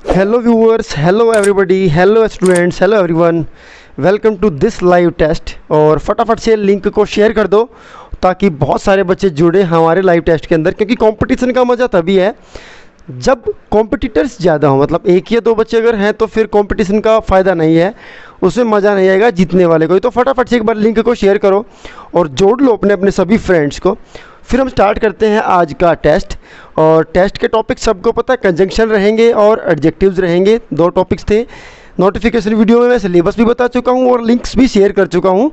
Hello viewers, hello everybody, hello students, hello everyone. Welcome to this live test. और फटाफट से link को share कर दो ताकि बहुत सारे बच्चे जुड़े हमारे लाइव टेस्ट के अंदर, क्योंकि कंपटीशन का मज़ा तभी है जब कॉम्पिटिटर्स ज़्यादा हो। मतलब एक या दो बच्चे अगर हैं तो फिर कंपटीशन का फ़ायदा नहीं है, उसमें मज़ा नहीं आएगा जीतने वाले को। तो फटाफट से एक बार लिंक को शेयर करो और जोड़ लो अपने अपने सभी फ्रेंड्स को। फिर हम स्टार्ट करते हैं आज का टेस्ट। और टेस्ट के टॉपिक सबको पता है, कंजंक्शन रहेंगे और एडजेक्टिव्स रहेंगे, दो टॉपिक्स थे। नोटिफिकेशन वीडियो में मैं सिलेबस भी बता चुका हूँ और लिंक्स भी शेयर कर चुका हूँ,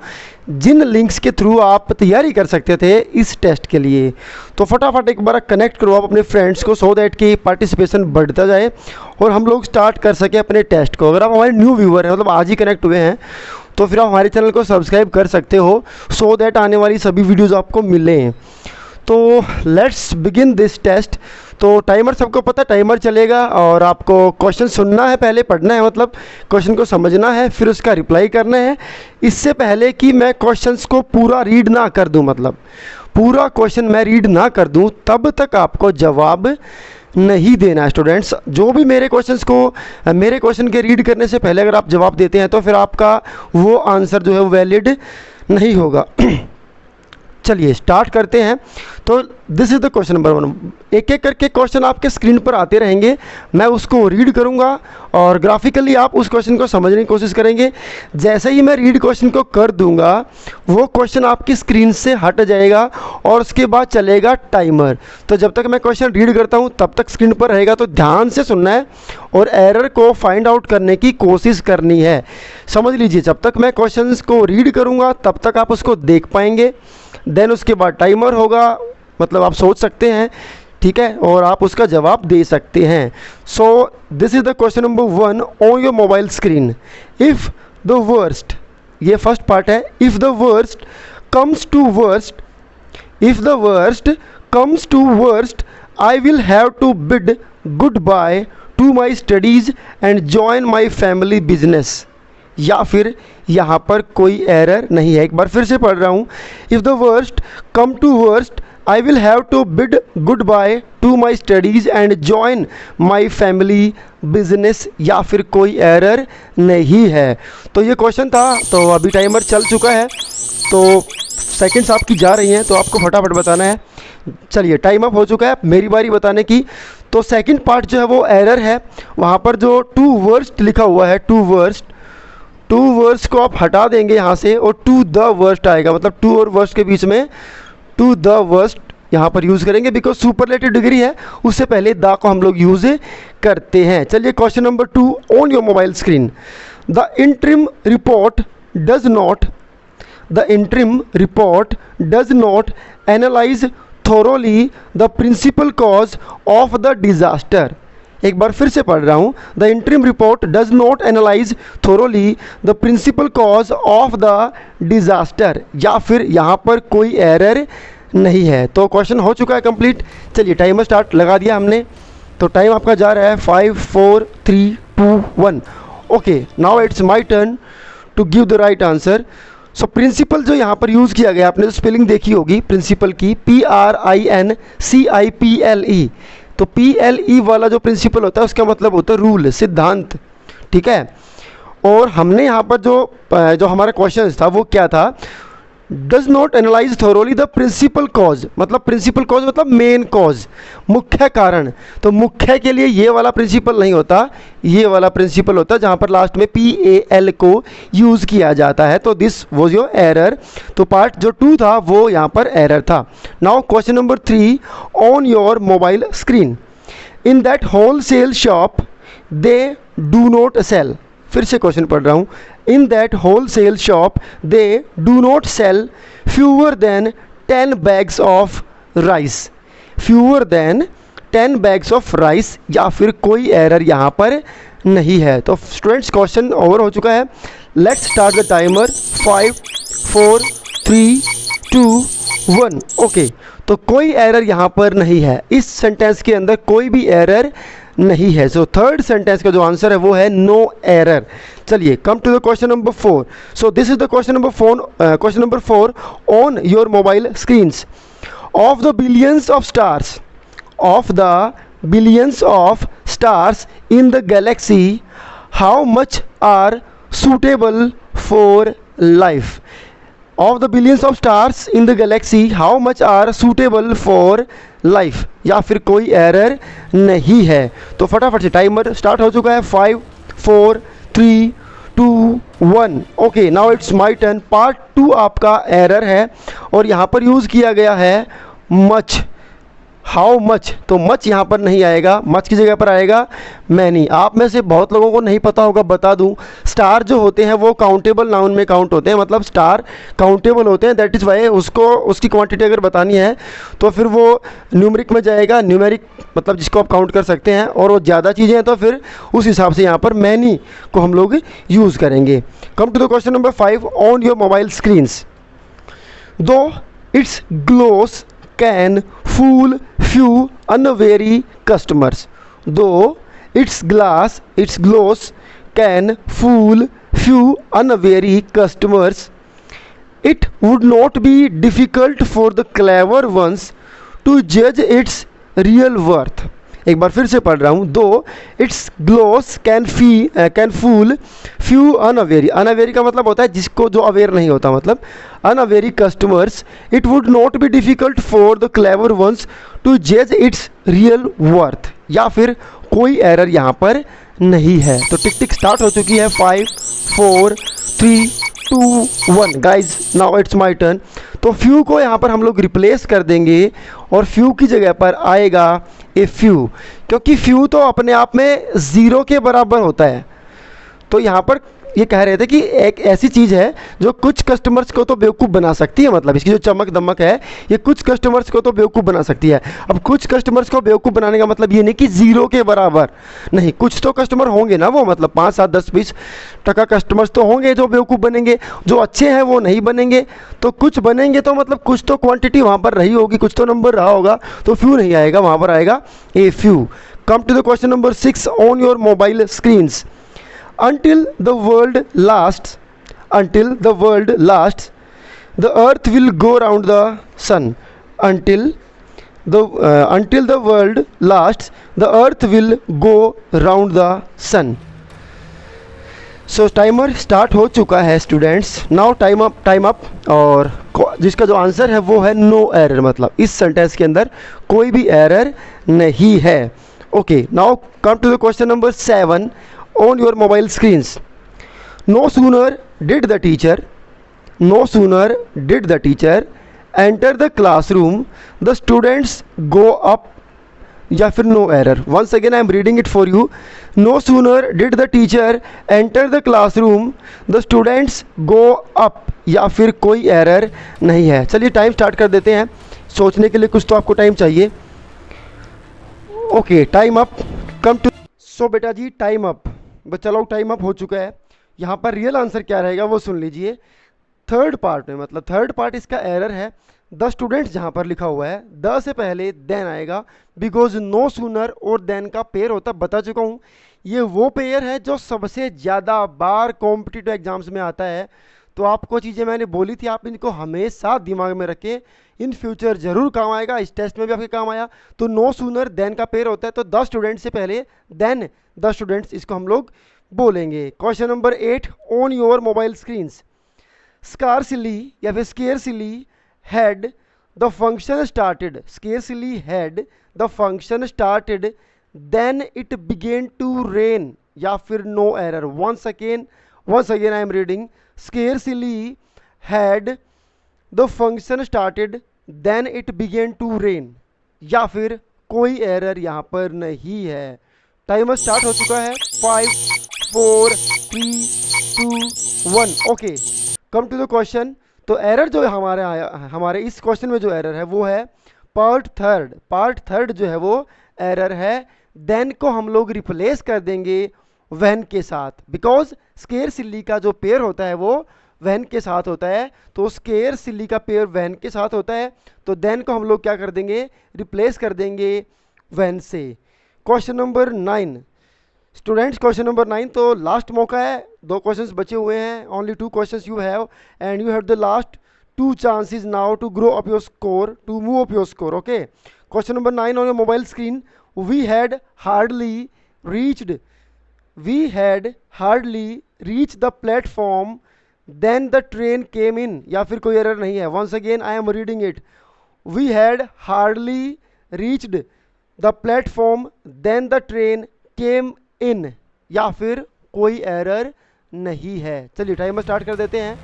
जिन लिंक्स के थ्रू आप तैयारी कर सकते थे इस टेस्ट के लिए। तो फटाफट एक बार कनेक्ट करो आप अपने फ्रेंड्स को, सो दैट कि पार्टिसिपेशन बढ़ता जाए और हम लोग स्टार्ट कर सकें अपने टेस्ट को। अगर आप हमारे न्यू व्यूअर हैं, मतलब आज ही कनेक्ट हुए हैं, तो फिर आप हमारे चैनल को सब्सक्राइब कर सकते हो, सो दैट आने वाली सभी वीडियोज़ आपको मिलें। तो लेट्स बिगिन दिस टेस्ट। तो टाइमर सबको पता है, टाइमर चलेगा और आपको क्वेश्चन सुनना है, पहले पढ़ना है, मतलब क्वेश्चन को समझना है, फिर उसका रिप्लाई करना है। इससे पहले कि मैं क्वेश्चंस को पूरा रीड ना कर दूं, मतलब पूरा क्वेश्चन मैं रीड ना कर दूं, तब तक आपको जवाब नहीं देना है स्टूडेंट्स। जो भी मेरे क्वेश्चन के रीड करने से पहले अगर आप जवाब देते हैं तो फिर आपका वो आंसर जो है वो वैलिड नहीं होगा। चलिए स्टार्ट करते हैं। तो this is the question number 1। एक एक करके क्वेश्चन आपके स्क्रीन पर आते रहेंगे, मैं उसको रीड करूंगा और ग्राफिकली आप उस क्वेश्चन को समझने की कोशिश करेंगे। जैसे ही मैं रीड क्वेश्चन को कर दूंगा, वो क्वेश्चन आपकी स्क्रीन से हट जाएगा और उसके बाद चलेगा टाइमर। तो जब तक मैं क्वेश्चन रीड करता हूं तब तक स्क्रीन पर रहेगा, तो ध्यान से सुनना है और एरर को फाइंड आउट करने की कोशिश करनी है। समझ लीजिए, जब तक मैं क्वेश्चन को रीड करूँगा तब तक आप उसको देख पाएंगे, देन उसके बाद टाइमर होगा, मतलब आप सोच सकते हैं, ठीक है, और आप उसका जवाब दे सकते हैं। So this is the question number 1 on your mobile screen. If the worst, ये फर्स्ट पार्ट है, if the worst comes to worst, if the worst comes to worst, I will have to bid goodbye to my studies and join my family business. या फिर यहाँ पर कोई error नहीं है। एक बार फिर से पढ़ रहा हूँ, if the worst come to worst, I will have to bid goodbye to my studies and join my family business. या फिर कोई एरर नहीं है। तो ये क्वेश्चन था। तो अभी टाइमर चल चुका है, तो सेकंड्स आपकी जा रही हैं, तो आपको फटाफट बताना है। चलिए टाइम अप हो चुका है, मेरी बारी बताने की। तो सेकंड पार्ट जो है वो एरर है, वहाँ पर जो टू वर्स्ट लिखा हुआ है, टू वर्स्ट को आप हटा देंगे यहाँ से और टू द वर्स्ट आएगा। मतलब टू और वर्स्ट के बीच में टू द वर्स्ट यहाँ पर यूज़ करेंगे, बिकॉज सुपरलेटिव डिग्री है, उससे पहले द को हम लोग यूज़ करते हैं। चलिए question number 2 on your mobile screen. The interim report does not analyse thoroughly the principal cause of the disaster. एक बार फिर से पढ़ रहा हूँ, the interim report does not analyse thoroughly the principal cause of the disaster. या फिर यहाँ पर कोई एरर नहीं है। तो क्वेश्चन हो चुका है कंप्लीट। चलिए टाइमर स्टार्ट लगा दिया हमने, तो टाइम आपका जा रहा है 5 4 3 2 1। Okay, now it's my turn to give the right answer. So principal जो यहाँ पर यूज़ किया गया, आपने जो स्पेलिंग देखी होगी प्रिंसिपल की, PRINCIPLE। तो PLE वाला जो प्रिंसिपल होता है उसका मतलब होता है रूल, सिद्धांत, ठीक है। और हमने यहाँ पर जो हमारा क्वेश्चन था वो क्या था, does not analyse thoroughly the principal cause. मतलब प्रिंसिपल कॉज मतलब मेन कॉज, मुख्य कारण। तो मुख्य के लिए ये वाला प्रिंसिपल नहीं होता, ये वाला प्रिंसिपल होता है जहाँ पर लास्ट में PAL को यूज़ किया जाता है। तो दिस वॉज योर एरर। तो पार्ट जो 2 था वो यहाँ पर एरर था। Now question number 3 on your mobile screen. In that wholesale shop they do not sell. फिर से क्वेश्चन पढ़ रहा हूँ, in that wholesale shop they do not sell fewer than 10 bags of rice. Fewer than 10 bags of rice. या फिर कोई error यहाँ पर नहीं है। तो स्टूडेंट्स क्वेश्चन ओवर हो चुका है। Let's start the timer. 5 4 3 2 1। Okay, तो कोई एरर यहाँ पर नहीं है, इस सेंटेंस के अंदर कोई भी एरर नहीं है। सो थर्ड सेंटेंस का जो आंसर है वो है नो एरर। चलिए come to the question number 4। So this is the question number 4 on your mobile screens. Of the billions of stars, of the billions of stars in the galaxy, how much are suitable for life? Of the billions of stars in the galaxy, how much are suitable for life? या फिर कोई error नहीं है। तो फटाफट से timer start हो चुका है। 5 4 3 2 1। Okay, now it's my turn. Part 2 आपका एरर है और यहाँ पर यूज़ किया गया है मच। हाउ मच, तो मच यहाँ पर नहीं आएगा, मच की जगह पर आएगा मैनी। आप में से बहुत लोगों को नहीं पता होगा, बता दूं, स्टार जो होते हैं वो काउंटेबल नाउन में काउंट होते हैं, मतलब स्टार काउंटेबल होते हैं। दैट इज़ वाई उसको उसकी क्वांटिटी अगर बतानी है तो फिर वो न्यूमेरिक में जाएगा। न्यूमेरिक मतलब जिसको आप काउंट कर सकते हैं, और वो ज़्यादा चीज़ें हैं तो फिर उस हिसाब से यहाँ पर मैनी को हम लोग यूज़ करेंगे। Come to the question number 5 on your mobile screens. Though it's gloss can fool few unwary customers. Though its gloss can fool few unwary customers, it would not be difficult for the clever ones to judge its real worth. एक बार फिर से पढ़ रहा हूँ। Though it's gloss can fool few unwary. Unwary का मतलब होता है जिसको जो अवेयर नहीं होता, मतलब unwary customers. It would not be difficult for the clever ones to जज इट्स रियल वर्थ। या फिर कोई एरर यहाँ पर नहीं है। तो टिक टिक स्टार्ट हो चुकी है। 5 4 3 2 1। Guys now it's my turn. तो फ्यू को यहाँ पर हम लोग रिप्लेस कर देंगे और फ्यू की जगह पर आएगा ए फ्यू, क्योंकि फ्यू तो अपने आप में ज़ीरो के बराबर होता है। तो यहाँ पर ये कह रहे थे कि एक ऐसी चीज़ है जो कुछ कस्टमर्स को तो बेवकूफ़ बना सकती है, मतलब इसकी जो चमक दमक है ये कुछ कस्टमर्स को तो बेवकूफ़ बना सकती है। अब कुछ कस्टमर्स को बेवकूफ़ बनाने का मतलब ये नहीं कि ज़ीरो के बराबर नहीं, कुछ तो कस्टमर होंगे ना, वो मतलब 5 7 10 20% कस्टमर्स तो होंगे जो बेवकूफ़ बनेंगे, जो अच्छे हैं वो नहीं बनेंगे। तो कुछ बनेंगे तो मतलब कुछ तो क्वान्टिटी वहाँ पर रही होगी, कुछ तो नंबर रहा होगा, तो फ्यू नहीं आएगा, वहाँ पर आएगा a few. Come to the question number 6 on your mobile screens. Until the world lasts, the earth will go round the sun. Until the world lasts, the earth will go round the sun. So timer start हो चुका है students. Now time up. और जिसका जो answer है वो है no error, मतलब इस सेंटेंस के अंदर कोई भी एरर नहीं है। Okay, now come to the question number 7 on your mobile screens. No sooner did the teacher enter the classroom, the students go up, या फिर no error. Once again I am reading it for you. No sooner did the teacher enter the classroom, the students go up, या फिर कोई error नहीं है। चलिए time start कर देते हैं, सोचने के लिए कुछ तो आपको टाइम चाहिए। Okay, time up. Come to so बेटा जी टाइम अप। चलो टाइम अप हो चुका है। यहाँ पर रियल आंसर क्या रहेगा वो सुन लीजिए। थर्ड पार्ट में, मतलब थर्ड पार्ट इसका एरर है। द स्टूडेंट्स जहाँ पर लिखा हुआ है, द से पहले देन आएगा, बिकॉज नो सूनर और देन का पेयर होता, बता चुका हूँ। ये वो पेयर है जो सबसे ज़्यादा बार कॉम्पिटिटिव एग्जाम्स में आता है। तो आपको चीज़ें मैंने बोली थी, आप इनको हमेशा दिमाग में रखें, इन फ्यूचर ज़रूर काम आएगा। इस टेस्ट में भी आपके काम आया। तो नो सूनर देन का पेयर होता है, तो द स्टूडेंट से पहले देन द स्टूडेंट्स, इसको हम लोग बोलेंगे। Question number 8 on your mobile screens. Scarcely या फिर scarcely had the function started, scarcely had the function started then it began to rain, या फिर no error. once again I am reading. Scarcely had the function started then it began to rain, या फिर कोई error यहाँ पर नहीं है। Timer start हो चुका है। 5 4 3 2 1। Okay, come to the question. तो एरर जो हमारे इस क्वेश्चन में जो एरर है वो है पार्ट थर्ड जो है वो एरर है। देन को हम लोग रिप्लेस कर देंगे वैन के साथ, बिकॉज स्केयर सिल्ली का जो पेयर होता है वो वैन के साथ होता है। तो स्केयर सिल्ली का पेयर वैन के साथ होता है, तो देन को हम लोग क्या कर देंगे, रिप्लेस कर देंगे वैन से। Question number 9 students, question number 9 तो लास्ट मौका है। 2 क्वेश्चंस बचे हुए हैं, only 2 questions you have and you have the last 2 chances now to grow up your score, to move up your score. Okay, question number 9 on your mobile screen. We had hardly reached, we had hardly reach the platform then the train came in, या फिर कोई error नहीं है। Once again I am reading it, we had hardly reached the platform then the train came in, या फिर कोई error नहीं है। चलिए टाइमर स्टार्ट कर देते हैं।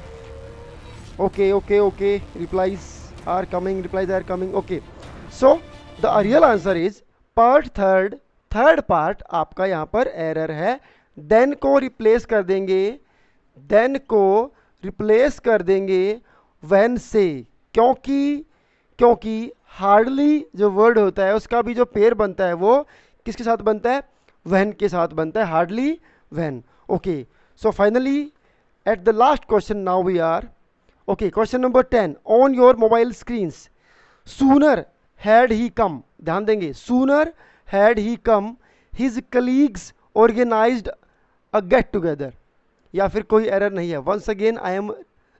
Okay okay okay, replies are coming, replies are coming. Okay, so the real answer is part third, third part आपका यहाँ पर एरर है। देन को रिप्लेस कर देंगे, देन को रिप्लेस कर देंगे व्हेन से, क्योंकि हार्डली जो वर्ड होता है उसका भी जो पेयर बनता है वो किसके साथ बनता है, व्हेन के साथ बनता है, hardly when. Okay, so finally at the last question now we are, okay, question number 10 on your mobile screens, sooner had he come, ध्यान देंगे, sooner had he come his colleagues organised a get together, या फिर कोई error नहीं है। Once again I am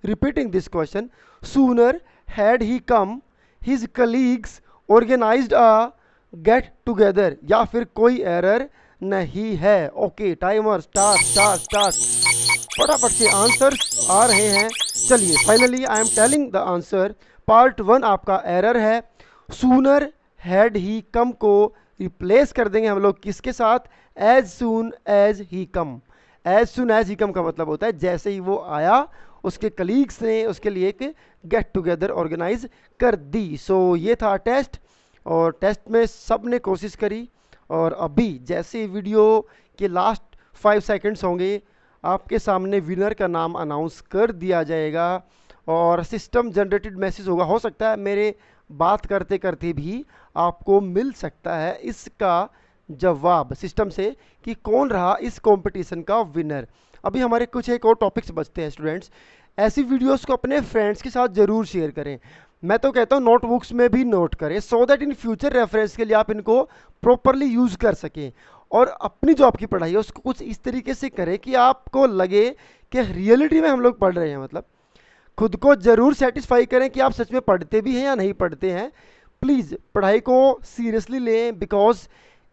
repeating this question, sooner had he come his colleagues organised a get together, या फिर कोई एरर नहीं है। Okay, timer start start start, फटाफट से आंसर आ रहे हैं। चलिए finally I am telling the answer, part 1 आपका एरर है। सूनर हैड ही कम को रिप्लेस कर देंगे हम लोग किसके साथ, as soon as he come. As soon as he come का मतलब होता है जैसे ही वो आया उसके कलीग्स ने उसके लिए एक गेट टुगेदर ऑर्गेनाइज कर दी। सो ये था टेस्ट, और टेस्ट में सब ने कोशिश करी, और अभी जैसे वीडियो के लास्ट 5 सेकंड्स होंगे आपके सामने विनर का नाम अनाउंस कर दिया जाएगा, और सिस्टम जनरेटेड मैसेज होगा। हो सकता है मेरे बात करते करते भी आपको मिल सकता है इसका जवाब सिस्टम से कि कौन रहा इस कंपटीशन का विनर। अभी हमारे कुछ एक और टॉपिक्स बचते हैं स्टूडेंट्स। ऐसी वीडियोस को अपने फ्रेंड्स के साथ ज़रूर शेयर करें। मैं तो कहता हूँ नोटबुक्स में भी नोट करें, so that in future reference के लिए आप इनको प्रॉपरली यूज़ कर सकें, और अपनी जो आपकी पढ़ाई है उसको कुछ इस तरीके से करें कि आपको लगे कि रियलिटी में हम लोग पढ़ रहे हैं। मतलब खुद को ज़रूर सेटिस्फाई करें कि आप सच में पढ़ते भी हैं या नहीं पढ़ते हैं। प्लीज़ पढ़ाई को सीरियसली लें, बिकॉज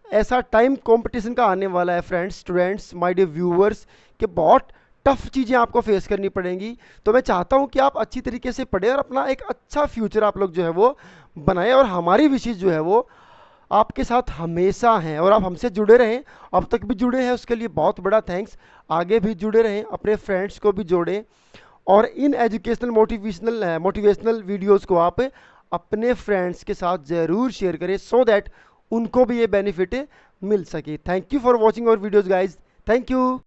ऐसा टाइम कंपटीशन का आने वाला है friends, students, my dear viewers, कि बहुत टफ चीज़ें आपको फेस करनी पड़ेंगी। तो मैं चाहता हूं कि आप अच्छी तरीके से पढ़ें और अपना एक अच्छा फ्यूचर आप लोग जो है वो बनाएं, और हमारी विशेष जो है वो आपके साथ हमेशा हैं, और आप हमसे जुड़े रहें। अब तक भी जुड़े हैं उसके लिए बहुत बड़ा थैंक्स, आगे भी जुड़े रहें, अपने फ्रेंड्स को भी जोड़ें, और इन एजुकेशनल मोटिवेशनल वीडियोज़ को आप अपने फ्रेंड्स के साथ ज़रूर शेयर करें, सो दैट उनको भी ये बेनिफिट मिल सके। Thank you for watching our videos guys, thank you.